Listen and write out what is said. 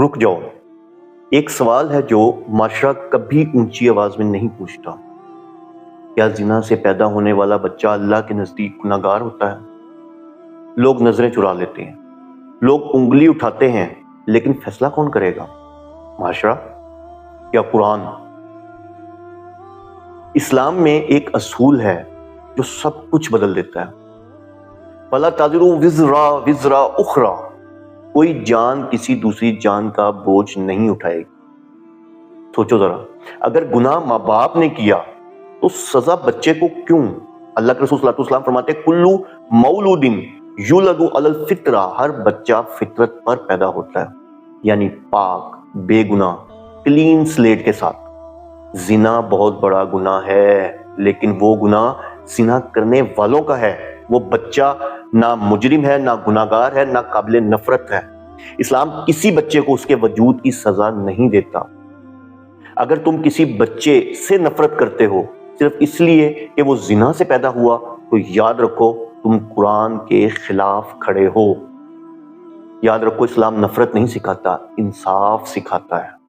رک جاؤ، ایک سوال ہے جو معاشرہ کبھی اونچی آواز میں نہیں پوچھتا۔ کیا زنا سے پیدا ہونے والا بچہ اللہ کے نزدیک گناہگار ہوتا ہے؟ لوگ نظریں چرا لیتے ہیں، لوگ انگلی اٹھاتے ہیں، لیکن فیصلہ کون کرے گا؟ معاشرہ یا قرآن؟ اسلام میں ایک اصول ہے جو سب کچھ بدل دیتا ہے۔ فَلَا تَزِرُ وِزْرَ وِزْرَ أُخْرَى، کوئی جان کسی دوسری جان کا بوجھ نہیں اٹھائے گی۔ سوچو ذرا، اگر گناہ ماں باپ نے کیا تو سزا بچے کو کیوں؟ اللہ کے رسول صلی اللہ علیہ وسلم فرماتے ہیں کلو مولود یولد علی الفطرہ، ہر بچہ فطرت پر پیدا ہوتا ہے، یعنی پاک، بے گناہ، کلین سلیٹ کے ساتھ۔ زنا بہت بڑا گناہ ہے، لیکن وہ گناہ زنا کرنے والوں کا ہے۔ وہ بچہ نہ مجرم ہے، نہ گناہگار ہے، نہ قابل نفرت ہے۔ اسلام کسی بچے کو اس کے وجود کی سزا نہیں دیتا۔ اگر تم کسی بچے سے نفرت کرتے ہو صرف اس لیے کہ وہ زنا سے پیدا ہوا، تو یاد رکھو تم قرآن کے خلاف کھڑے ہو۔ یاد رکھو اسلام نفرت نہیں سکھاتا، انصاف سکھاتا ہے۔